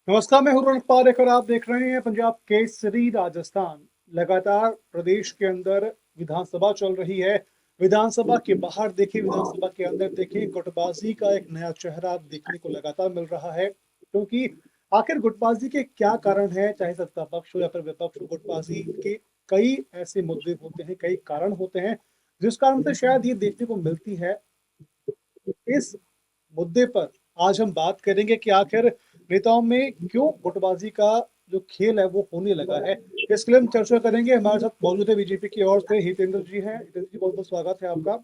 नमस्कार, मैं हूं रोनक पारेख और आप देख रहे हैं पंजाब केसरी राजस्थान। लगातार प्रदेश के अंदर विधानसभा चल रही है। विधानसभा के बाहर देखें, विधानसभा के अंदर देखें, गुटबाजी का एक नया चेहरा देखने को लगातार मिल रहा है। क्योंकि आखिर गुटबाजी के क्या कारण है, चाहे सत्ता पक्ष हो या फिर विपक्ष हो, गुटबाजी के कई ऐसे मुद्दे होते हैं, कई कारण होते हैं जिस कारण से शायद ये देखने को मिलती है। इस मुद्दे पर आज हम बात करेंगे कि आखिर नेताओं में क्यों गुटबाजी का जो खेल है वो होने लगा है। इसके लिए हम चर्चा करेंगे। हमारे साथ मौजूद है बीजेपी की ओर से हितेंद्र जी हैं। हितेंद्र जी, बहुत बहुत स्वागत है आपका।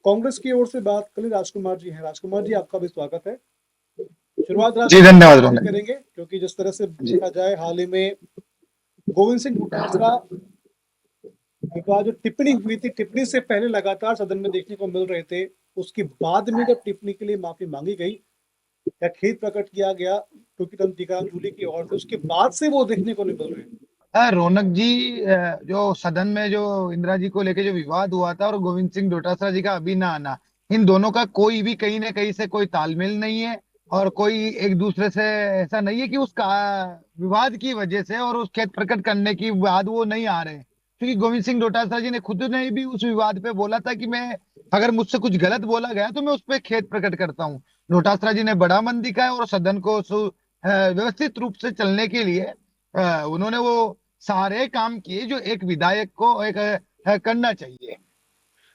कांग्रेस की ओर से बात करें, राजकुमार जी हैं। राजकुमार जी, आपका भी स्वागत है। शुरुआत जी राजकुमार जी धन्यवाद आपसे रोनक करेंगे, क्योंकि जिस तरह से जी। देखा जाए हाल ही में गोविंद सिंह डोटासरा विवाद जो टिप्पणी हुई थी, टिप्पणी से पहले लगातार सदन में देखने को मिल रहे थे। उसके बाद में जब टिप्पणी के लिए माफी मांगी गई या खेद प्रकट किया गया टूकीराम टीकाराम जूली की ओर से, उसके बाद से वो देखने को नहीं मिल रहे। रौनक जी, जो सदन में जो इंदिरा जी को लेके जो विवाद हुआ था और गोविंद सिंह डोटासरा जी का अभी ना आना, इन दोनों का कोई भी कहीं ना कहीं से कोई तालमेल नहीं है। और कोई एक दूसरे से ऐसा नहीं है कि उसका विवाद की वजह से और उस खेद प्रकट करने की बाद वो नहीं आ रहे। क्योंकि गोविंद सिंह डोटासरा जी ने खुद ने भी उस विवाद पे बोला था कि मैं, अगर मुझसे कुछ गलत बोला गया तो मैं उस पर खेद प्रकट करता हूँ। डोटासरा जी ने बड़ा मन दिखाया और सदन को व्यवस्थित रूप से चलने के लिए उन्होंने वो सारे काम किए जो एक विधायक को एक करना चाहिए।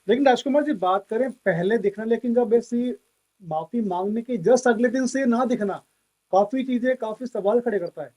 लेकिन राजकुमार जी, बात करें पहले दिखना, लेकिन जब ऐसी माफी मांगने के जस्ट अगले दिन से ना दिखना, काफी चीजें, काफी सवाल खड़े करता है।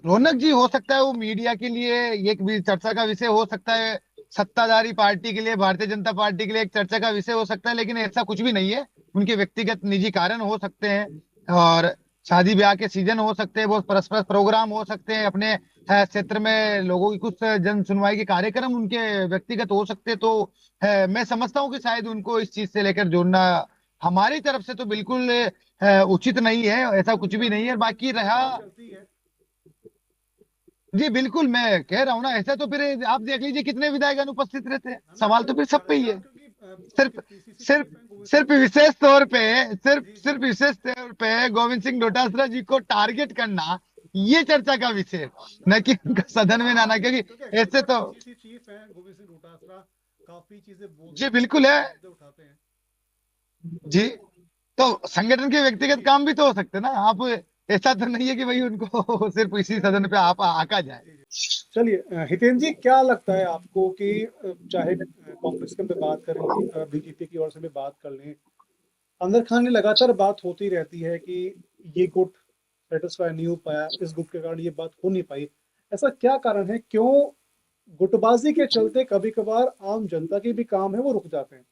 रौनक जी, हो सकता है वो मीडिया के लिए एक भी चर्चा का विषय हो सकता है, सत्ताधारी पार्टी के लिए, भारतीय जनता पार्टी के लिए एक चर्चा का विषय हो सकता है, लेकिन ऐसा कुछ भी नहीं है। उनके व्यक्तिगत निजी कारण हो सकते हैं और शादी ब्याह के सीजन हो सकते हैं, बहुत परस्पर प्रोग्राम हो सकते हैं, अपने क्षेत्र में लोगों की कुछ जन सुनवाई के कार्यक्रम उनके व्यक्तिगत हो सकते हैं। तो मैं समझता हूँ कि शायद उनको इस चीज से लेकर जोड़ना हमारी तरफ से तो बिल्कुल उचित नहीं है, ऐसा कुछ भी नहीं है। बाकी रहा, बात चलती है। जी बिल्कुल, मैं कह रहा हूँ ना, ऐसा तो फिर आप देख लीजिए कितने विधायक अनुपस्थित रहते हैं, है ना, सवाल तो क्योंकि फिर सब पे ही है। लगातार, क्योंकि आपके सिर्फ पीसीसी सिर्फ चीफ हैं गोविंद सिंह सिर्फ विशेष तौर पे, सिर्फ जी जी। सिर्फ विशेष तौर पे गोविंद सिंह डोटासरा जी को टारगेट करना, ये चर्चा का विषय है, ना, न कि उनका टारगेट सदन तो में हाँ, आना, क्योंकि क्योंकि एक्चुअली ऐसे में तो पीसीसी चीफ हैं गोविंद सिंह डोटासरा, काफी चीजें जी बोलते हैं, बिल्कुल है। काफी मुद्दे उठाते हैं। जी, तो संगठन के व्यक्तिगत काम भी तो हो सकते हैं ना आप, ऐसा तो नहीं है कि भाई उनको सिर्फ इसी सदन पे आप आका जाए। जी, जी। चलिए, हितेन जी, क्या लगता है आपको कि चाहे कांग्रेस की हम बात कर लें, बीजेपी की ओर से भी बात कर लें, अंदर खाने लगातार बात होती रहती है कि ये गुट सेटिस्फाई नहीं हो पाया, इस गुट के कारण ये बात हो नहीं पाई। ऐसा क्या कारण है, क्यों गुटबाजी के चलते कभी कभार आम जनता के भी काम है वो रुक जाते हैं।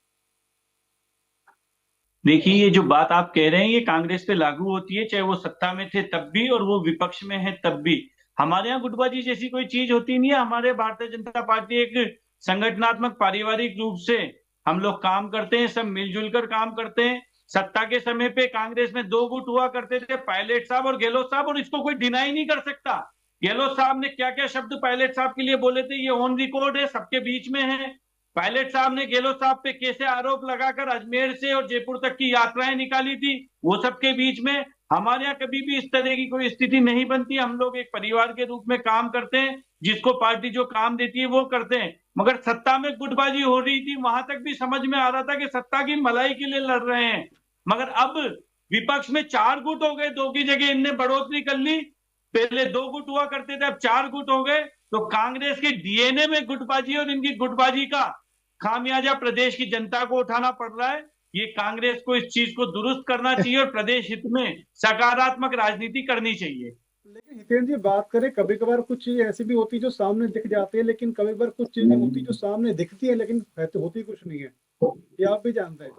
देखिए, ये जो बात आप कह रहे हैं ये कांग्रेस पे लागू होती है, चाहे वो सत्ता में थे तब भी और वो विपक्ष में है तब भी। हमारे यहाँ गुटबाजी जैसी कोई चीज होती नहीं है। हमारे भारतीय जनता पार्टी एक संगठनात्मक पारिवारिक रूप से हम लोग काम करते हैं, सब मिलजुल कर काम करते हैं। सत्ता के समय पे कांग्रेस में दो गुट हुआ करते थे, पायलट साहब और गहलोत साहब, और इसको कोई डिनाई नहीं कर सकता। गहलोत साहब ने क्या क्या शब्द पायलट साहब के लिए बोले थे ये ऑन रिकॉर्ड है, सबके बीच में है। पायलट साहब ने गहलोत साहब पे कैसे आरोप लगाकर अजमेर से और जयपुर तक की यात्राएं निकाली थी, वो सबके बीच में। हमारे यहाँ कभी भी इस तरह की कोई स्थिति नहीं बनती। हम लोग एक परिवार के रूप में काम करते हैं, जिसको पार्टी जो काम देती है वो करते हैं। मगर सत्ता में गुटबाजी हो रही थी, वहां तक भी समझ में आ रहा था कि सत्ता की मलाई के लिए लड़ रहे हैं। मगर अब विपक्ष में चार गुट हो गए, दो की जगह इनने बढ़ोतरी कर ली। पहले दो गुट हुआ करते थे, अब चार गुट हो गए। तो कांग्रेस के डीएनए में गुटबाजी और इनकी गुटबाजी का खामियाजा प्रदेश की जनता को उठाना पड़ रहा है। ये कांग्रेस को इस चीज को दुरुस्त करना चाहिए और प्रदेश हित में सकारात्मक राजनीति करनी चाहिए। लेकिन हितेन जी, बात करें, कभी कभार कुछ चीजें ऐसी भी होती है जो सामने दिख जाती है, लेकिन कभी कभार कुछ चीजें होती जो सामने दिखती है लेकिन होती कुछ नहीं है। ये आप भी जानते हैं।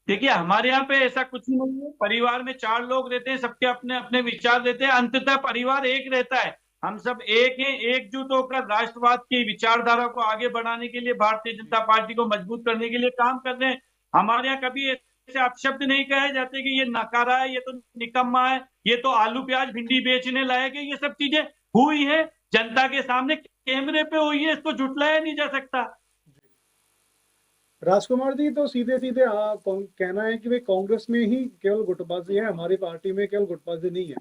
देखिए, हमारे यहाँ पे ऐसा कुछ नहीं है। परिवार में चार लोग रहते हैं, सबके अपने अपने विचार रहते हैं, अंततः परिवार एक रहता है। हम सब एक हैं, एकजुट होकर राष्ट्रवाद की विचारधारा को आगे बढ़ाने के लिए, भारतीय जनता पार्टी को मजबूत करने के लिए काम कर रहे हैं। हमारे यहाँ कभी ऐसे अपशब्द नहीं कहे जाते कि ये नकारा है, ये तो निकम्मा है, ये तो आलू प्याज भिंडी बेचने लायक है। ये सब चीजें हुई है, जनता के सामने कैमरे पे हुई है, इसको झुटलाया नहीं जा सकता। राजकुमार जी, तो सीधे सीधे कहना है कि भाई कांग्रेस में ही केवल गुटबाजी है, हमारी पार्टी में केवल गुटबाजी नहीं है।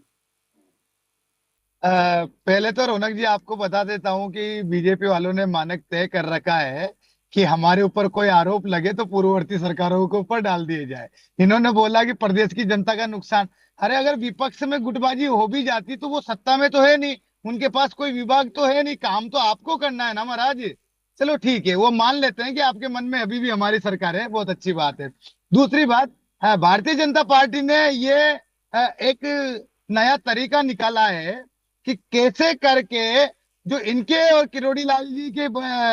पहले तो रौनक जी आपको बता देता हूं कि बीजेपी वालों ने मानक तय कर रखा है कि हमारे ऊपर कोई आरोप लगे तो पूर्ववर्ती सरकारों के ऊपर डाल दिए जाए। इन्होंने बोला कि प्रदेश की जनता का नुकसान। अरे अगर विपक्ष में गुटबाजी हो भी जाती तो वो सत्ता में तो है नहीं, उनके पास कोई विभाग तो है नहीं, काम तो आपको करना है ना महाराज। चलो ठीक है, वो मान लेते हैं कि आपके मन में अभी भी हमारी सरकार है, बहुत अच्छी बात है। दूसरी बात, भारतीय जनता पार्टी ने ये एक नया तरीका निकाला है कि कैसे करके जो इनके और किरोड़ी लाल जी के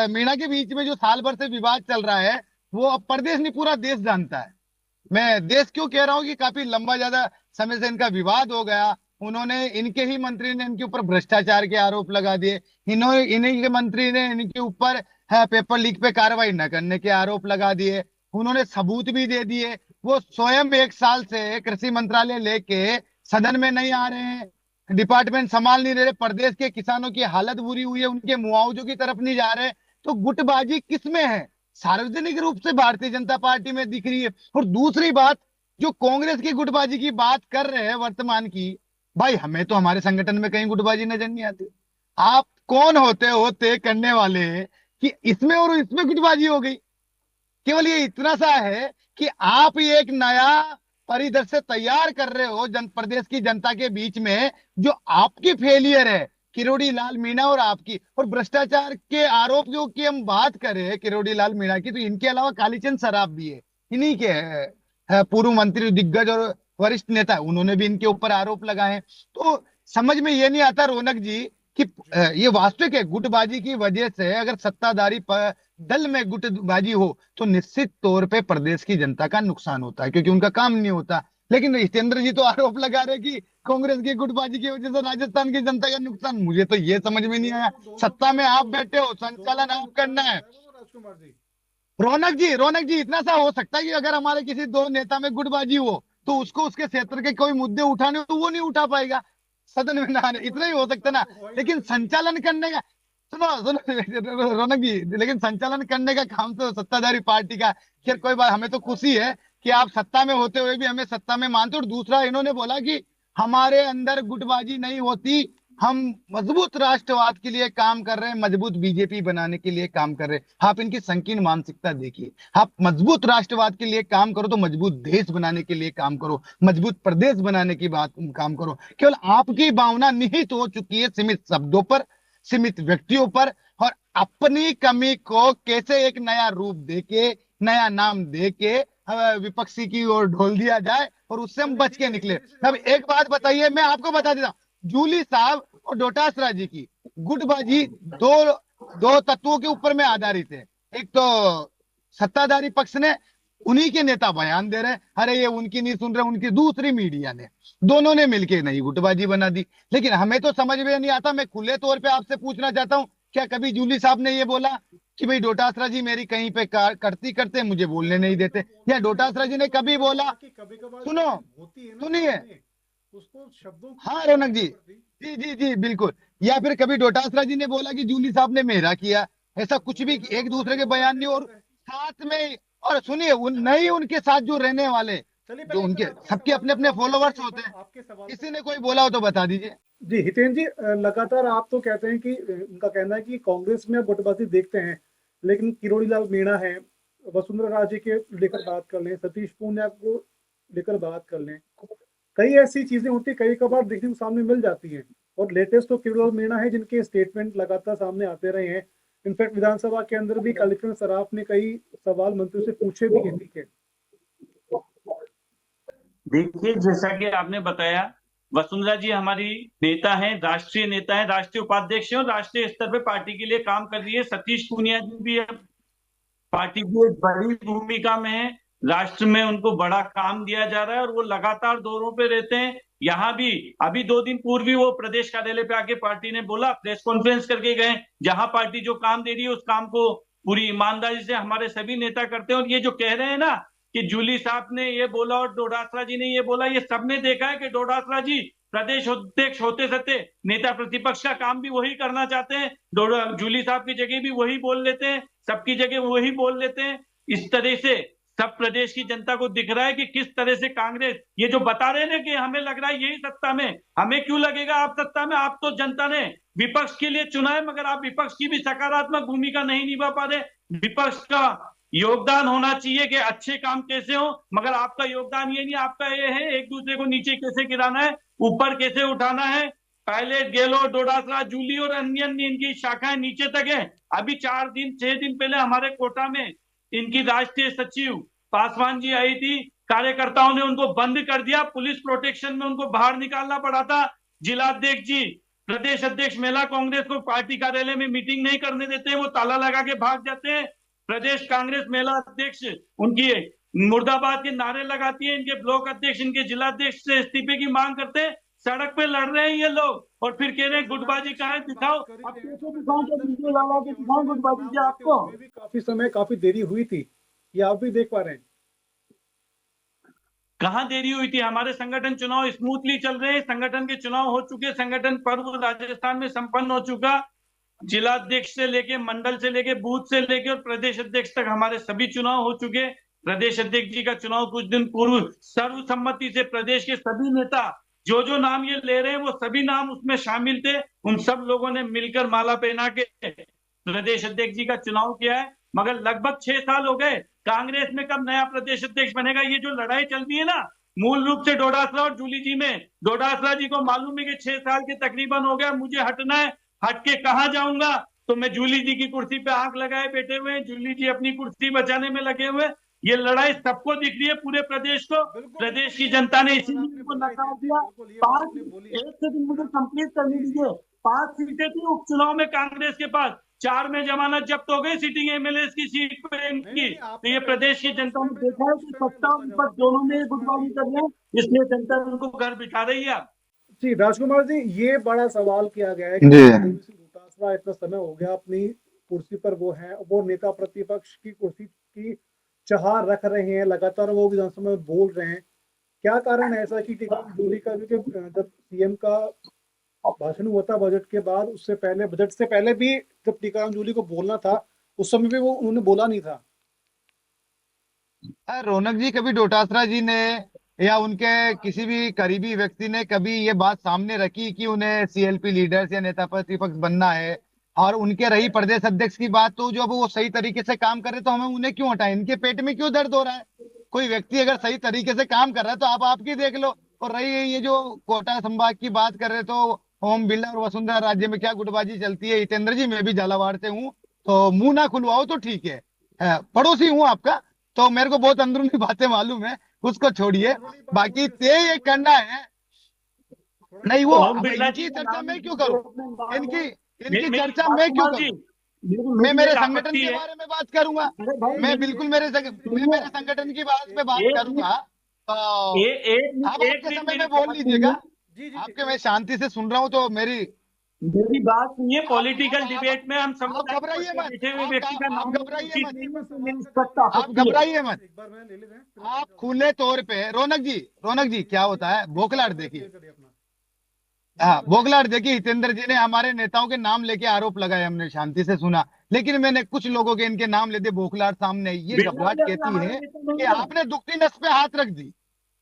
मीणा के बीच में जो साल भर से विवाद चल रहा है, वो अब प्रदेश नहीं पूरा देश जानता है। मैं देश क्यों कह रहा हूं कि काफी लंबा ज्यादा समय से इनका विवाद हो गया। उन्होंने, इनके ही मंत्री ने इनके ऊपर भ्रष्टाचार के आरोप लगा दिए। इन्होंने, इन्हीं के मंत्री ने इनके ऊपर पेपर लीक पे कार्रवाई न करने के आरोप लगा दिए। उन्होंने सबूत भी दे दिए। वो स्वयं 1 साल से कृषि मंत्रालय लेके सदन में नहीं आ रहे हैं, डिपार्टमेंट संभाल नहीं रहे, प्रदेश के किसानों की हालत बुरी हुई है, उनके मुआवजों की तरफ नहीं जा रहे। तो गुटबाजी किसमें है? सार्वजनिक रूप से भारतीय जनता पार्टी में दिख रही है। और दूसरी बात, जो कांग्रेस की गुटबाजी की बात कर रहे हैं वर्तमान की, भाई हमें तो हमारे संगठन में कहीं गुटबाजी नजर नहीं आती। आप कौन होते हो तय करने वाले कि इसमें और इसमें गुटबाजी हो गई? केवल ये इतना सा है कि आप ये एक नया परिदृश्य तैयार कर रहे हो प्रदेश की जनता के बीच में, जो आपकी फेलियर है, किरोड़ी लाल मीणा और आपकी। और भ्रष्टाचार के आरोपियों की हम बात करें किरोड़ी लाल मीणा की, तो इनके अलावा कालीचंद सराफ भी है, इन्हीं के पूर्व मंत्री, दिग्गज और वरिष्ठ नेता है, उन्होंने भी इनके ऊपर आरोप लगाए हैं। तो समझ में ये नहीं आता रौनक जी कि ये वास्तविक है, गुटबाजी की वजह से अगर सत्ताधारी दल में गुटबाजी हो तो निश्चित तौर पे प्रदेश की जनता का नुकसान होता है, क्योंकि उनका काम नहीं होता। लेकिन हितेंद्र जी तो आरोप लगा रहे कि कांग्रेस की गुटबाजी की वजह से राजस्थान की जनता का नुकसान। मुझे तो ये समझ में नहीं आया। सत्ता में आप बैठे हो, संचालन आप करना है। राजकुमार जी, रौनक जी इतना सा हो सकता है कि अगर हमारे किसी दो नेता में गुटबाजी हो तो उसको उसके क्षेत्र के कोई मुद्दे उठाने हो तो वो नहीं उठा पाएगा, सदन में ना आने, इतना ही हो सकता ना। लेकिन संचालन करने का, सुनो सुनो रौनक जी, लेकिन संचालन करने का काम तो सत्ताधारी पार्टी का। खैर कोई बात, हमें तो खुशी है कि आप सत्ता में होते हुए भी हमें सत्ता में मानते हो। और दूसरा, इन्होंने बोला कि हमारे अंदर गुटबाजी नहीं होती, हम मजबूत राष्ट्रवाद के लिए काम कर रहे हैं, मजबूत बीजेपी बनाने के लिए काम कर रहे हैं। आप इनकी संकीर्ण मानसिकता देखिए। आप मजबूत राष्ट्रवाद के लिए काम करो तो मजबूत देश बनाने के लिए काम करो, मजबूत प्रदेश बनाने की बात काम करो। केवल आपकी भावना निहित हो चुकी है सीमित शब्दों पर, सीमित व्यक्तियों पर, और अपनी कमी को कैसे एक नया रूप देके, नया नाम देके विपक्षी की ओर ढोल दिया जाए और उससे हम बच के निकले। अब एक बात बताइए, मैं आपको बता देता हूं, जूली साहब और डोटासरा जी की गुटबाजी दो दो तत्वों के ऊपर में आधारित है। एक तो सत्ताधारी पक्ष ने, उन्हीं के नेता बयान दे रहे हैं, अरे ये उनकी नहीं सुन रहे, उनकी, दूसरी मीडिया ने, दोनों ने मिलकर नई गुटबाजी बना दी। लेकिन हमें तो समझ में नहीं आता। मैं खुले तौर पे आपसे पूछना चाहता हूं, क्या कभी जूली साहब ने ये बोला कि भाई डोटासरा जी मेरी कहीं पे करती करते मुझे बोलने नहीं देते? या डोटासरा जी ने कभी बोला, कि कभी कभार सुनो, होती है ना, सुनिए, उसको शब्दों की हाँ रौनक जी, जी जी जी बिल्कुल। या फिर कभी डोटासरा जी ने बोला कि जूली साहब ने मेरा किया? ऐसा कुछ भी, एक दूसरे के बयान नहीं। और साथ में, और सुनिए, नहीं, उनके साथ जो रहने वाले, चलिए जो पहले उनके आपके सबके सवाल अपने का अपने जवाब फॉलोवर्स देते हैं, होते हैं, आपके सवाल किसी का। ने कोई बोला हो तो बता दीजिए। जी हितेन जी, लगातार आप तो कहते हैं कि उनका कहना है कि कांग्रेस में आप गुटबाजी देखते हैं, लेकिन किरोड़ी लाल मीणा है, वसुंधरा राजे के लेकर बात कर लें, सतीश पूनिया को लेकर बात कर लें, कई ऐसी चीजें होती है, कई कभार देखने को सामने मिल जाती हैं। और लेटेस्ट तो किरोड़ी लाल मीणा है, जिनके स्टेटमेंट लगातार सामने आते रहे हैं। इनफैक्ट विधानसभा के अंदर भी कालीचरण सराफ ने कई सवाल मंत्री से पूछे भी हैं। ठीक है, देखिए, जैसा कि आपने बताया, वसुंधरा जी हमारी नेता हैं, राष्ट्रीय नेता हैं, राष्ट्रीय उपाध्यक्ष हैं और राष्ट्रीय स्तर पे पार्टी के लिए काम कर रही है। सतीश पूनिया जी भी पार्टी की एक बड़ी भूमिका में है, राष्ट्र में उनको बड़ा काम दिया जा रहा है और वो लगातार दौरों पे रहते हैं। यहाँ भी अभी 2 दिन पूर्व ही वो प्रदेश कार्यालय पे आके पार्टी ने बोला, प्रेस कॉन्फ्रेंस करके गए, जहां पार्टी जो काम दे रही है उस काम को पूरी ईमानदारी से हमारे सभी नेता करते हैं। और ये जो कह रहे हैं ना कि जूली साहब ने ये बोला और डोटासरा जी ने ये बोला, ये सबने देखा है कि डोटासरा जी प्रदेश अध्यक्ष होते सत्ते नेता प्रतिपक्ष का काम भी वही करना चाहते हैं, जूली साहब की जगह भी वही बोल लेते हैं, सबकी जगह वही बोल लेते हैं। इस तरह से सब प्रदेश की जनता को दिख रहा है कि किस तरह से कांग्रेस, ये जो बता रहे हैं कि हमें लग रहा है यही सत्ता में, हमें क्यों लगेगा आप सत्ता में? आप तो जनता ने विपक्ष के लिए चुना है, मगर आप विपक्ष की भी सकारात्मक भूमिका नहीं निभा पा रहे। विपक्ष का योगदान होना चाहिए कि अच्छे काम कैसे हो, मगर आपका योगदान ये नहीं, आपका ये है एक दूसरे को नीचे कैसे गिराना है, ऊपर कैसे उठाना है। पहले गेलो, डोडासरा, जूली और अन्य अन्य इनकी शाखाएं नीचे तक है। अभी 4 दिन 6 दिन पहले हमारे कोटा में इनकी राष्ट्रीय सचिव पासवान जी आई थी, कार्यकर्ताओं ने उनको बंद कर दिया, पुलिस प्रोटेक्शन में उनको बाहर निकालना पड़ा था। जिलाध्यक्ष जी, प्रदेश अध्यक्ष महिला कांग्रेस को पार्टी कार्यालय में मीटिंग नहीं करने देते हैं, वो ताला लगा के भाग जाते हैं। प्रदेश कांग्रेस महिला अध्यक्ष उनकी मुर्दाबाद के नारे लगाती है, इनके ब्लॉक अध्यक्ष, इनके जिलाध्यक्ष से इस्तीफे की मांग करते हैं। सड़क पे लड़ रहे हैं ये लोग और फिर कह रहे हैं गुटबाजी कहाँ है, दिखाओ। अब कैसे दिखाऊं, क्या वीडियो लगा के दिखाऊं गुटबाजी क्या आपको? उसमें भी काफी समय, काफी देरी हुई थी, ये आप भी देख पा रहे हैं। कहां देरी हुई थी? हमारे संगठन चुनाव स्मूथली चल रहे हैं, संगठन के चुनाव हो चुके, संगठन पर्व राजस्थान में संपन्न हो चुका। जिलाध्यक्ष से लेके, मंडल से लेके, बूथ से लेके और प्रदेश अध्यक्ष तक हमारे सभी चुनाव हो चुके। प्रदेश अध्यक्ष जी का चुनाव कुछ दिन पूर्व सर्वसम्मति से प्रदेश के सभी नेता जो जो नाम ये ले रहे हैं वो सभी नाम उसमें शामिल थे, उन सब लोगों ने मिलकर माला पहना के प्रदेश अध्यक्ष जी का चुनाव किया है। मगर लगभग 6 साल हो गए, कांग्रेस में कब नया प्रदेश अध्यक्ष बनेगा? ये जो लड़ाई चल रही है ना, मूल रूप से डोडासरा और जूली जी में, डोडासरा जी को मालूम है कि 6 साल के तकरीबन हो गया, मुझे हटना है, हट के कहां जाऊंगा? तो मैं जूली जी की कुर्सी पे आंख लगाए बैठे हुए हैं, जूली जी अपनी कुर्सी बचाने में लगे हुए। ये लड़ाई सबको दिख रही है, पूरे प्रदेश को, प्रदेश की जनता ने इसीलिए इनको नकार दिया। 1 सेकंड मुझे कंप्लीट करने दीजिए। 5 सीटें थी उपचुनाव में कांग्रेस के पास, 4 में जमानत जब्त हो गई सिटिंग एमएलए की सीट पे इनकी। तो ये प्रदेश की जनता ने देखा है कि सत्ता और विपक्ष दोनों में गुटबाजी कर रहे हैं, इसलिए जनता उनको घर बिठा रही है। जी राजकुमार जी, ये बड़ा सवाल किया गया है कि जी। डोटासरा इतना समय हो गया अपनी कुर्सी पर, वो है, वो नेता प्रतिपक्ष की कुर्सी की चाह रख रहे हैं, लगातार वो विधानसभा में बोल रहे हैं। क्या कारण है ऐसा कि टीकाराम जूली का, क्योंकि जब सीएम का भाषण हुआ था बजट के बाद, उससे पहले, बजट से पहले भी जब टीकाराम जूली को बोलना था उस समय भी वो उन्होंने बोला नहीं था। रौनक जी, कभी डोटासरा जी ने या उनके किसी भी करीबी व्यक्ति ने कभी ये बात सामने रखी कि उन्हें सीएलपी लीडर्स या नेता प्रतिपक्ष बनना है? और उनके रही प्रदेश अध्यक्ष की बात, तो जब वो सही तरीके से काम कर रहे तो हमें उन्हें क्यों हटाएं? इनके पेट में क्यों दर्द हो रहा है? कोई व्यक्ति अगर सही तरीके से काम कर रहा है तो आप आपकी देख लो। और रही ये जो कोटा संभाग की बात कर रहे, तो ओम बिरला और वसुंधरा राज्य में क्या गुटबाजी चलती है? हितेंद्र जी, मैं भी झालावाड़ से हूँ, तो मुंह ना खुलवाओ तो ठीक है, पड़ोसी हूँ आपका, तो मेरे को बहुत अंदरूनी बातें मालूम है, उसको छोड़िए। बाकी ते ये करना है नहीं, वो ओम बिरला इनकी जी का चर्चा नाम मैं क्यों करूं? इनकी इनकी मेरी चर्चा मैं क्यों राजकुमार जी, करूं? मैं मेरे एक संगठन आपत्ति के है। बारे में बात करूंगा। अरे भाई, मैं बिल्कुल मैं मेरे संगठन की बात पे बात एक करूंगा। तो एक आप एक आपके मिनट समय मेरी में बोल बात लीजिएगा। सुनिए। जी आपके मैं शांति से सुन रहा हूँ, तो मेरी बात सुनिए। पॉलिटिकल आप डिबेट में हम आप समुदाय घबराइए पर मत, बैठे हुए व्यक्ति का आप नाम घबराइए मत, आप आपत्ति है। घबराइए मत। एक बार मैं ले लेते हैं, आप खुले तौर पे, रौनक जी क्या होता है, बौखलाहट देखिए। हाँ, बौखलाहट देखिए। हितेंद्र जी ने हमारे नेताओं के नाम लेके आरोप लगाए, हमने शांति से सुना, लेकिन मैंने कुछ लोगों के इनके नाम लेते बौखलाहट सामने आई। ये घबराहट कहती है कि आपने दुखती नस पे हाथ रख दी।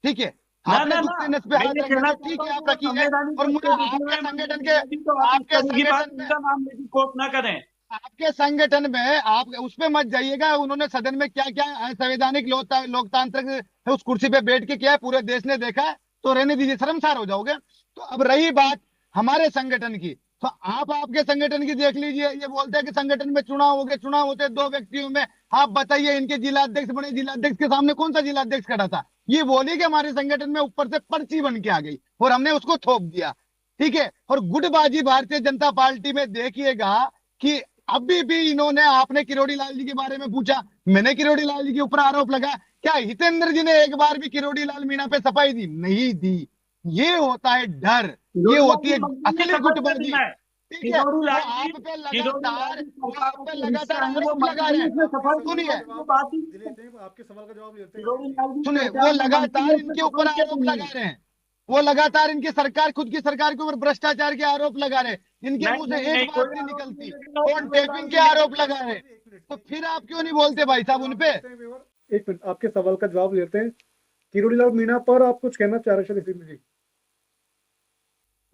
ठीक है, ना आपने ना ना, दुखती नस पे मैं हाथ ये रख दी, कहना तो ठीक चाहता है, हूँ आप कि रखिए। संवैधानिक और रूप मुझे से बैठे हुए तो आप इस आपके तरह की बात, संगठन में उनका नाम लेके कोट ना करें। आपके संगठन में आप उस पे मत जाइएगा। उन्होंने सदन में क्या क्या असंवैधानिक लोकतांत्रिक उस कुर्सी पे बैठ के किया है, पूरे देश ने देखा है, तो रहने दीजिए, शर्मसार हो जाओगे। तो अब रही बात हमारे संगठन की, तो आप आपके संगठन की देख लीजिए। ये बोलते हैं कि संगठन में चुनाव हो गए, चुनाव होते 2 व्यक्तियों में। आप बताइए, इनके जिलाध्यक्ष बने, जिलाध्यक्ष के सामने कौन सा जिलाध्यक्ष खड़ा था? ये बोली कि हमारे संगठन में ऊपर से पर्ची बन के आ गई और हमने उसको थोप दिया। ठीक है, और गुटबाजी भारतीय जनता पार्टी में देखिएगा कि अभी भी इन्होंने, आपने किरोड़ी लाल जी के बारे में पूछा, मैंने किरोड़ी लाल जी के ऊपर आरोप लगा, क्या हितेंद्र जी ने एक बार भी किरोड़ी लाल मीणा पे सफाई दी? नहीं दी। ये होता है डर, ये होती है असली गुटबाजी। ठीक है, वो आप पे लगातार आरोप लगा रहे हैं। सुनिए, आपके सवाल का जवाब लेते हैं। सुनिए, वो लगातार इनके ऊपर आरोप लगा रहे हैं, वो लगातार इनकी सरकार, खुद की सरकार के ऊपर भ्रष्टाचार के आरोप लगा रहे हैं। इनके नहीं मुंह से नहीं एक नहीं, बात कोई नहीं आरोप निकलती। नहीं लगेगा, फोन टेपिंग के आरोप लगा रहे, तो फिर आप क्यों नहीं बोलते भाई साहब उनपे? एक मिनट, आपके सवाल का जवाब लेते हैं। किरोड़ी लाल मीणा पर आप कुछ कहना चाह रहे थे शरीफ जी?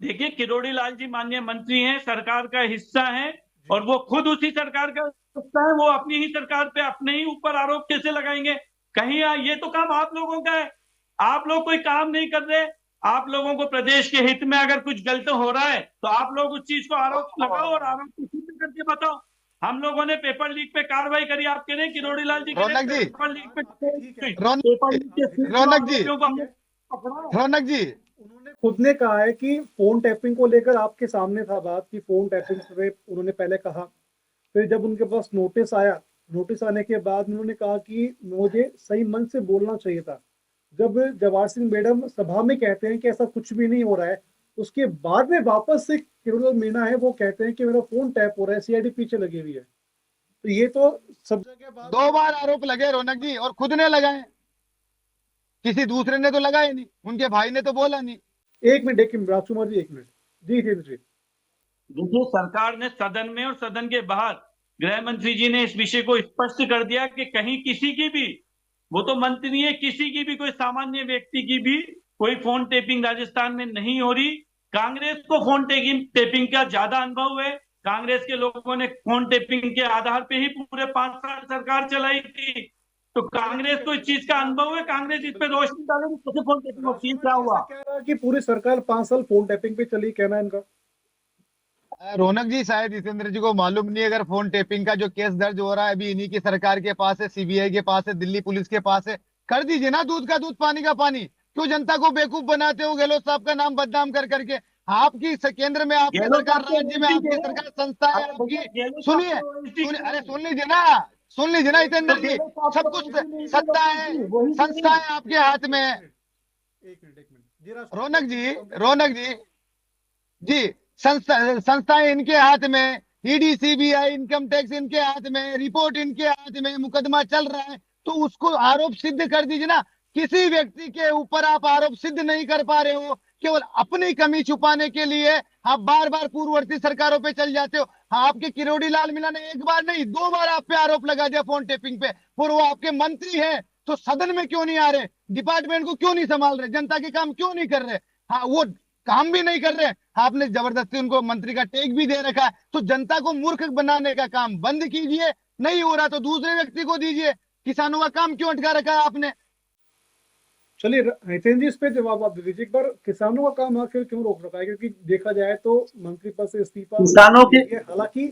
देखिए, किरोड़ी लाल जी माननीय मंत्री हैं, सरकार का हिस्सा हैं, और वो खुद उसी सरकार का हिस्सा है। वो अपनी ही सरकार पे अपने ही ऊपर आरोप कैसे लगाएंगे? कहीं ये तो काम आप लोगों का है। आप लोग कोई काम नहीं कर रहे। आप लोगों को प्रदेश के हित में अगर कुछ गलत हो रहा है तो आप लोग उस चीज को आरोप लगाओ और आरोप को सिद्ध करके बताओ। हम लोगों ने पेपर लीक पे कार्रवाई करी, आप कह रहे हैं किरोड़ी लाल जी कह रहे हैं रौनक जी, पेपर लीक पे ठीक है, पेपर लीक के रौनक जी, आरोपियों को हमने पकड़ा है। रौनक जी, उन्होंने खुद ने कहा है कि फोन टैपिंग को लेकर आपके सामने था बात कि फोन टैपिंग पे उन्होंने पहले कहा, फिर जब उनके पास नोटिस आया, नोटिस आने के बाद उन्होंने कहा कि मुझे सही मन से बोलना चाहिए था। जब जवाहर सिंह मैडम सभा में कहते हैं कि ऐसा कुछ भी नहीं हो रहा है, उसके बाद में वापस से किरोड़ी मीणा है वो कहते हैं कि मेरा फोन टैप हो रहा है, सीआईडी पीछे लगी हुई है। तो ये तो सब जगह बात 2 बार आरोप लगे रौनक जी, और खुद ने लगाए, किसी दूसरे ने तो लगाए नहीं, उनके भाई ने तो बोला नहीं। एक मिनट राजकुमार जी, एक मिनट जी जी जी। देखिए, सरकार ने सदन में और सदन के बाहर गृह मंत्री जी ने इस विषय को स्पष्ट कर दिया कि कहीं किसी की भी, वो तो मंत्री है, किसी की भी, कोई सामान्य व्यक्ति की भी कोई फोन टेपिंग राजस्थान में नहीं हो रही। कांग्रेस को फोन टेपिंग का ज्यादा अनुभव है। कांग्रेस के लोगों ने फोन टेपिंग के आधार पे ही पूरे 5 साल सरकार चलाई थी। तो कांग्रेस को इस चीज का अनुभव है। कांग्रेस इस पे रोशनी डालेगी कैसे फोन टेपिंग होती है, क्या हुआ। कह रहा है कि पूरी सरकार 5 साल फोन टैपिंग पे चली, कहना है इनका। रौनक जी, शायद जितेंद्र जी को मालूम नहीं है, अगर फोन टेपिंग का जो केस दर्ज हो रहा है अभी इन्हीं की सरकार के पास है, सीबीआई के पास है, दिल्ली पुलिस के पास है। कर दीजिए ना, दूध का दूध पानी का पानी। क्यों जनता को बेवकूफ बनाते हो गहलोत साहब का नाम बदनाम कर करके? आपकी केंद्र में आपकी गहलोत सरकार, साहब तो राज्य में OSD आपकी थे। सरकार, संस्था है अरे भैया, आपकी। गहलोत साहब सुनिए, तो OSD सुनिए, अरे थे। सुन लीजिए ना तो जितेंद्र जी। गहलोत साहब सब तो कुछ OSD नहीं थे, सत्ता है, वही थे। संस्था है आपके हाथ में है। एक मिनट जी रौनक जी, रौनक जी, संस्थाएं इनके हाथ में, ईडी सीबीआई इनकम टैक्स इनके हाथ में, रिपोर्ट इनके हाथ में, मुकदमा चल रहा है, तो उसको आरोप सिद्ध कर दीजिए ना। किसी व्यक्ति के ऊपर आप आरोप सिद्ध नहीं कर पा रहे हो, केवल अपनी कमी छुपाने के लिए आप बार बार पूर्ववर्ती सरकारों पे चल जाते हो। हाँ, आपके किरोड़ी लाल मीणा ने 1 बार नहीं 2 बार आप पे आरोप लगा दिया फोन टेपिंग पे, और वो आपके मंत्री हैं, तो सदन में क्यों नहीं आ रहे? डिपार्टमेंट को क्यों नहीं संभाल रहे? जनता के काम क्यों नहीं कर रहे? हाँ, वो काम भी नहीं कर रहे। आपने जबरदस्ती उनको मंत्री का टेक भी दे रखा है, तो जनता को मूर्ख बनाने का काम बंद कीजिए। नहीं हो रहा तो दूसरे व्यक्ति को दीजिए। किसानों का काम क्यों अटका रखा है आपने? चलिए हितेंद्र जी, इस पे जवाब आप दे दीजिए एक बार। किसानों का काम आखिर क्यों रोक रखा है? क्योंकि देखा जाए तो मंत्री पद से इस्तीफा किसानों के हालांकि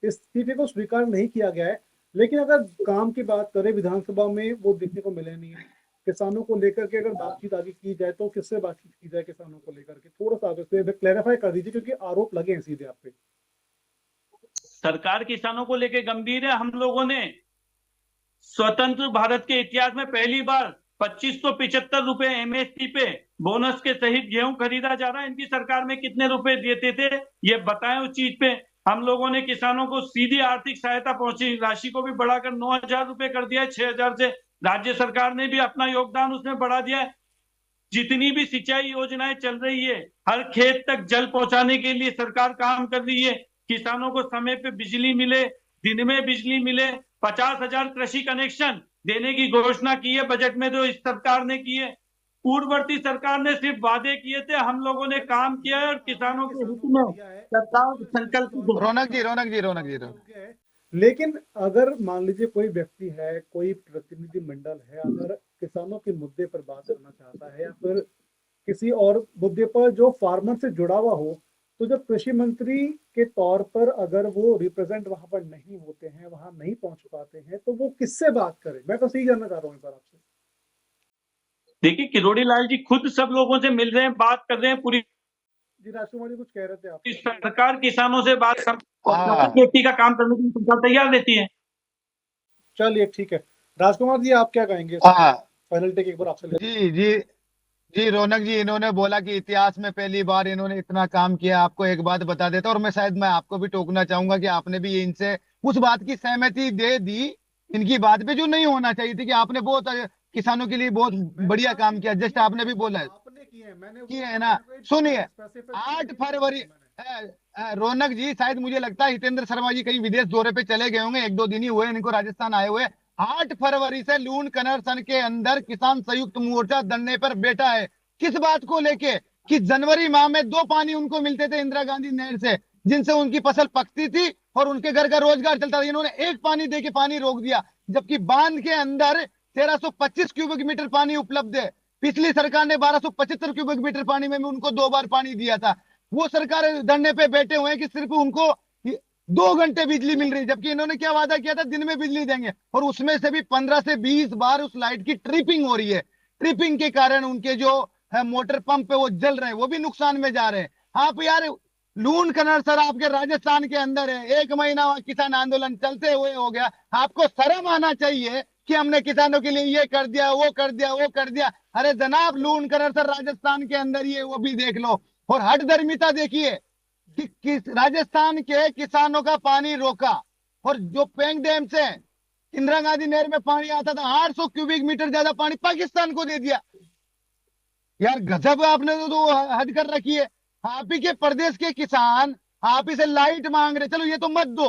इस्तीफे को स्वीकार नहीं किया गया है, लेकिन अगर काम की बात करें विधानसभा में वो देखने को मिले नहीं है। किसानों को लेकर के अगर बातचीत आगे की जाए तो किससे बातचीत की जाए किसानों को लेकर के? थोड़ा सा आगे क्लैरिफाई कर दीजिए, क्योंकि आरोप लगे हैं सीधे आप पे। सरकार किसानों को लेकर गंभीर है। हम लोगों ने स्वतंत्र भारत के इतिहास में पहली बार 2575 रुपए एमएसपी पे बोनस के सहित गेहूं खरीदा जा रहा है। इनकी सरकार में कितने रुपए देते थे ये बताएं। उस चीज पे हम लोगों ने किसानों को सीधी आर्थिक सहायता पहुंची राशि को भी बढ़ाकर 9,000 रुपए कर दिया है। 6,000 से राज्य सरकार ने भी अपना योगदान उसमें बढ़ा दिया है। जितनी भी सिंचाई योजनाएं चल रही है, हर खेत तक जल पहुंचाने के लिए सरकार काम कर रही है। किसानों को समय पे बिजली मिले, दिन में बिजली मिले। 50,000 कृषि कनेक्शन देने की घोषणा की है बजट में, जो इस सरकार ने की है। पूर्ववर्ती सरकार ने सिर्फ वादे किए थे, हम लोगों ने काम किया है और किसानों के हित में सरकार संकल्पित है। रौनक जी, लेकिन अगर मान लीजिए कोई व्यक्ति है, कोई प्रतिनिधि मंडल है, अगर किसानों के मुद्दे पर बात करना चाहता है या फिर किसी और मुद्दे पर जो फार्मर से जुड़ा हुआ हो, तो जब कृषि मंत्री के तौर पर अगर वो रिप्रेजेंट वहां पर नहीं होते हैं, वहां नहीं पहुंच पाते हैं, तो वो किससे बात करें? मैं तो सही जानना चाह रहा हूँ इस बार आपसे। देखिए, किरोड़ी लाल जी खुद सब लोगों से मिल रहे हैं, बात कर रहे हैं। पूरी जी राजकुमार जी कुछ कह रहे थे आप? सरकार किसानों से बात कर, व्यक्ति का काम करने के लिए सरकार तैयार रहती है। चलिए ठीक है, राजकुमार जी आप क्या कहेंगे? हाँ फाइनल टेक एक बार आपसे ले। जी जी जी, रौनक जी, इन्होंने बोला कि इतिहास में पहली बार इन्होंने इतना काम किया। आपको एक बात बता देता, और मैं आपको भी टोकना चाहूंगा कि आपने भी इनसे उस बात की सहमति दे दी, इनकी बात पे जो नहीं होना चाहिए थी, कि आपने बहुत किसानों के लिए बहुत बढ़िया काम किया। जस्ट आपने भी बोला है, आपने किए हैं, मैंने किए है ना। सुनिए, 8 फरवरी रौनक जी, शायद मुझे लगता है हितेंद्र शर्मा जी कहीं विदेश दौरे पे चले गए होंगे, 1-2 दिन ही हुए इनको राजस्थान आए हुए। 8 फरवरी से लूण कनरसन के अंदर किसान संयुक्त मोर्चा धरने पर बैठा है। किस बात को लेके? कि जनवरी माह में 2 पानी उनको मिलते थे इंदिरा गांधी नहर से, जिनसे उनकी फसल पकती थी और उनके घर का रोजगार चलता था। इन्होंने एक पानी दे के पानी रोक दिया, जबकि बांध के अंदर 1325 क्यूबिक मीटर पानी उपलब्ध है। पिछली सरकार ने 1275 क्यूबिक मीटर पानी में उनको 2 बार पानी दिया था। वो सरकार धरने पे बैठे हुए हैं कि सिर्फ उनको 2 घंटे बिजली मिल रही है, जबकि इन्होंने क्या वादा किया था, दिन में बिजली देंगे, और उसमें से भी 15 से 20 बार उस लाइट की ट्रिपिंग हो रही है। ट्रिपिंग के कारण उनके जो है मोटर पंप पे वो जल रहे हैं, वो भी नुकसान में जा रहे हैं। आप यार, लूण कनर सर आपके राजस्थान के अंदर है, 1 महीना किसान आंदोलन चलते हुए हो गया। आपको शर्म आना चाहिए कि हमने किसानों के लिए ये कर दिया, वो कर दिया, वो कर दिया। अरे जनाब, लूण कनर सर राजस्थान के अंदर ही है, वो भी देख लो। और हठधर्मिता देखिए कि राजस्थान के किसानों का पानी रोका, और जो पेंग डैम से इंदिरा गांधी नहर में पानी आता था 800 क्यूबिक मीटर ज्यादा पानी पाकिस्तान को दे दिया। यार गजब, आपने तो हद कर रखी है। आप ही के प्रदेश के किसान आप ही से लाइट मांग रहे, चलो ये तो मत दो,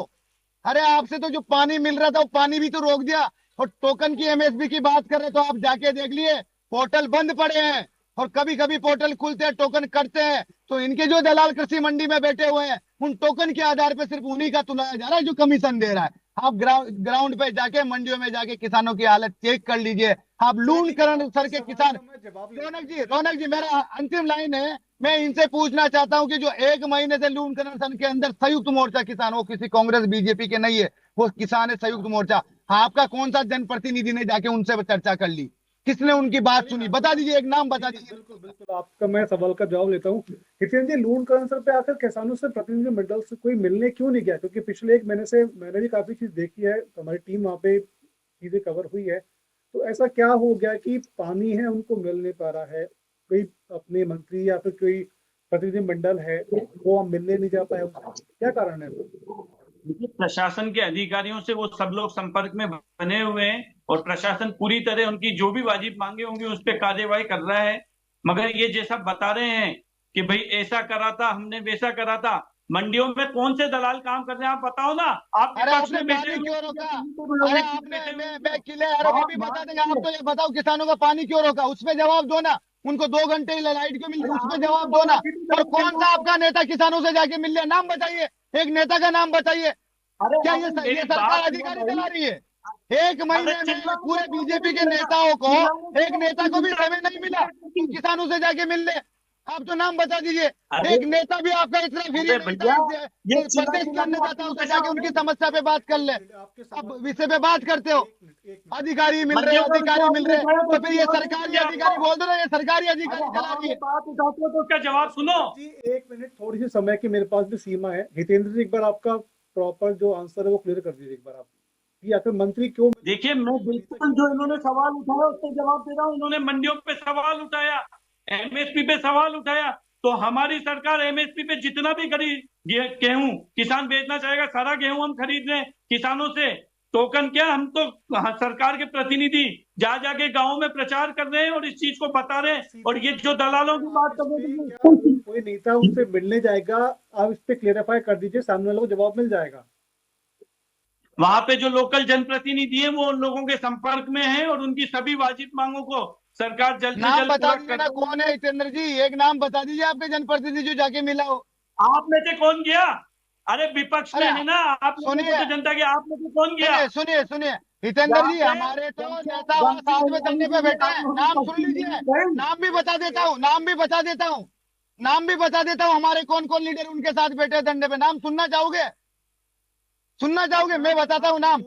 अरे आपसे तो जो पानी मिल रहा था वो पानी भी तो रोक दिया। और टोकन की एमएसपी की बात कर रहे तो आप जाके देख लिए, पोर्टल बंद पड़े हैं, और कभी कभी पोर्टल खुलते हैं, टोकन कटते हैं, तो इनके जो दलाल कृषि मंडी में बैठे हुए हैं उन टोकन के आधार पर सिर्फ उन्हीं का तुलाया जा रहा है जो कमीशन दे रहा है। आप ग्राउंड पे जाके, मंडियों में जाके किसानों की हालत चेक कर लीजिए। आप लूण करण सर के किसान। रौनक जी, मेरा अंतिम लाइन है, मैं इनसे पूछना चाहता हूं कि जो 1 महीने से लूण कनरसन के अंदर संयुक्त मोर्चा किसान, वो किसी कांग्रेस बीजेपी के नहीं है, वो किसान है संयुक्त मोर्चा, आपका कौन सा जनप्रतिनिधि ने जाके उनसे चर्चा कर ली? किसने उनकी बात सुनी? बता दीजिए, एक नाम बता दीजिए। बिल्कुल बिल्कुल, आपका मैं सवाल का जवाब लेता हूँ। हितेंद्र जी, लूण कौंसिल पे आकर किसानों से प्रतिनिधिमंडल से कोई मिलने क्यों नहीं गया? क्योंकि पिछले 1 महीने से मैंने भी काफी चीज देखी है, हमारी टीम वहाँ पे चीजें कवर हुई है। तो ऐसा क्या हो गया कि पानी है उनको मिल नहीं पा रहा है? कोई अपने मंत्री या फिर कोई प्रतिनिधिमंडल है वो मिलने नहीं जा पाया, क्या कारण है? प्रशासन के अधिकारियों से वो सब लोग संपर्क में बने हुए हैं, और प्रशासन पूरी तरह उनकी जो भी वाजिब मांगे होंगी उस पर कार्यवाही कर रहा है। मगर ये जैसा बता रहे हैं कि भाई ऐसा करा था, हमने वैसा करा था, मंडियों में कौन से दलाल काम कर रहे हैं आप बताओ ना। आप अरे विपक्ष आपने में बैठे पानी हुए क्यों रोका? लोग अरे बैठे आपने, हुए मैं क्लियर, अरे वो भी बता देंगे। आप तो ये बताओ, किसानों का पानी क्यों रोका, उस पर जवाब दो ना। उनको 2 घंटे लाइट क्यों मिल रही, उस पर जवाब दो ना। और कौन सा आपका नेता किसानों से जाके मिल लिया? नाम बताइए, एक नेता का नाम बताइए। क्या ये सरकार अधिकारी चला रही है? 1 महीने में पूरे बीजेपी के नेताओं को, एक नेता को भी समय नहीं मिला किसानों से जाके मिलने। आप तो नाम बता दीजिए, एक नेता भी आपका इतना फ्री नहीं भैया, था ये प्रदेश के अन्नदाताओं से जाके उनकी समस्या पे बात कर ले। अब विषय पे बात करते हो, अधिकारी मिल रहे, अधिकारी मिल रहे, तो फिर ये सरकारी अधिकारी बोल दो ना, ये सरकारी अधिकारी चला रही है। बात उठाते हो तो उसका जवाब सुनो जी। 1 मिनट, थोड़ी सी समय की मेरे पास भी सीमा है। हितेंद्र जी, एक बार आपका प्रॉपर जो आंसर है वो क्लियर कर दीजिए एक बार आप, कि आखिर मंत्री क्यों? देखिए, मैं बिल्कुल जो इन्होंने सवाल उठाया उसका जवाब दे रहा हूँ। इन्होंने मंडियों पे सवाल उठाया, एमएसपी पे सवाल उठाया, तो हमारी सरकार एमएसपी पे जितना भी गेहूं किसान बेचना चाहेगा सारा गेहूं हम खरीद रहे हैं किसानों से। टोकन क्या, हम तो सरकार के प्रतिनिधि जा जाके गाँव में प्रचार कर रहे हैं और इस चीज को बता रहे हैं। और ये जो दलालों की बात कर रहे हैं, कोई नेता उनसे मिलने जाएगा, आप इस पे क्लेरिफाई कर दीजिए, सामने वालों को जवाब मिल जाएगा। वहां पे जो लोकल जनप्रतिनिधि है वो उन लोगों के संपर्क में है और उनकी सभी वाजिब मांगों को सरकार जल्द से नाम जल्द बता पूरा दीजिए कर। ना, कौन है हितेंद्र जी? एक नाम बता दीजिए आपके जनप्रतिनिधि जो जाके मिला हो। आप में से कौन गया? अरे विपक्ष में अरे है ना आप लोगों सुनिए, को, तो जनता के, आप में से कौन गया? सुनिए, सुनिए, सुनिए, हितेंद्र जी, हमारे तो नेता वहां साथ में धरने पे बैठे हैं, नाम सुन लीजिए। नाम भी बता देता हूँ, नाम भी बता देता हूँ, नाम भी बता देता हूँ, हमारे कौन कौन लीडर उनके साथ बैठे हैं धरने पे। नाम सुनना चाहोगे? सुनना चाहोगे? मैं बताता हूँ नाम।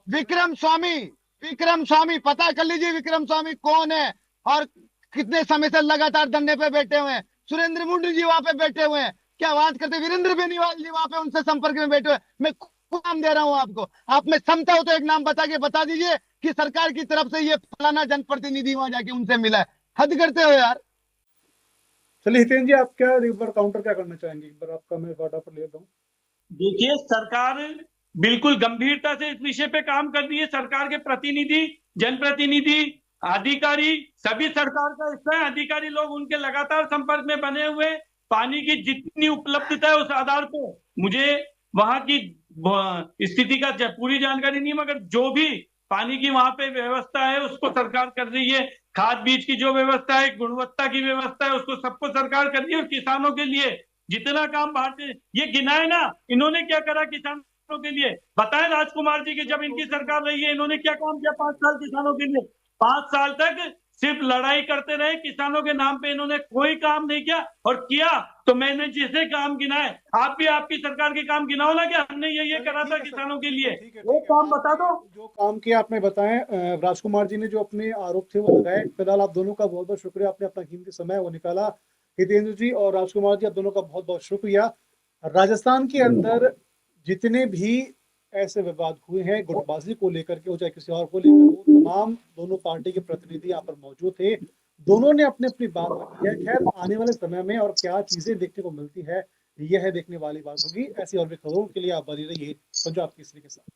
विक्रम स्वामी, विक्रम स्वामी, पता कर लीजिए विक्रम स्वामी कौन है और कितने समय से लगातार धरने पे बैठे हुए हैं। सुरेंद्र मुंडू जी वहां पे बैठे हुए हैं, क्या बात करते, वीरेंद्र बेनीवाल जी वहां पे उनसे संपर्क में बैठे हुए हैं। मैं नाम दे रहा हूं आपको, आप में क्षमता हो तो एक नाम बता के बता दीजिए कि सरकार की तरफ से ये फलाना जनप्रतिनिधि वहां जाके उनसे मिला है। हद करते हो यार। चलिए हितेंद्र जी, आप क्या एक बार काउंटर क्या करना चाहेंगे? एक बार आपका मैं वादा पर लेता हूँ। देखिए, सरकार बिल्कुल गंभीरता से इस विषय पे काम कर रही है। सरकार के प्रतिनिधि, जनप्रतिनिधि, अधिकारी सभी सरकार का हिस्सा है। अधिकारी लोग उनके लगातार संपर्क में बने हुए, पानी की जितनी उपलब्धता है उस आधार पर मुझे वहां की स्थिति का पूरी जानकारी नहीं है, मगर जो भी पानी की वहां पे व्यवस्था है उसको सरकार कर रही है। खाद बीज की जो व्यवस्था है, गुणवत्ता की व्यवस्था है, उसको सबको सरकार कर रही है। और किसानों के लिए जितना काम भारतीय, ये गिनाए ना इन्होंने क्या करा किसानों के लिए, बताएं राजकुमार जी की जब इनकी सरकार रही है इन्होंने क्या काम किया 5 साल किसानों के लिए। 5 साल तक सिर्फ लड़ाई करते रहे किसानों के नाम पे, इन्होंने कोई काम नहीं किया। और किया तो मैंने जिसे काम गिनाए, आप भी आपकी सरकार के काम गिनाओ ना कि हमने ये करा था किसानों के लिए, वो काम बता दो। जो काम किया आपने बताएं। राजकुमार जी ने जो अपने आरोप थे वो लगाए। फिलहाल आप दोनों का बहुत बहुत शुक्रिया, आपने अपना कीमती समय वो निकाला। हितेंद्र जी और राजकुमार जी, आप दोनों का बहुत बहुत शुक्रिया। राजस्थान के अंदर जितने भी ऐसे विवाद हुए हैं गुटबाजी को लेकर के हो चाहे किसी और को लेकर हो, तमाम दोनों पार्टी के प्रतिनिधि यहाँ पर मौजूद थे। दोनों ने अपनी अपनी बात रखी है। खैर आने वाले समय में और क्या चीजें देखने को मिलती है यह है देखने वाली बात होगी। ऐसी और भी खबरों के लिए आप बने रहिए पंजाब केसरी के साथ।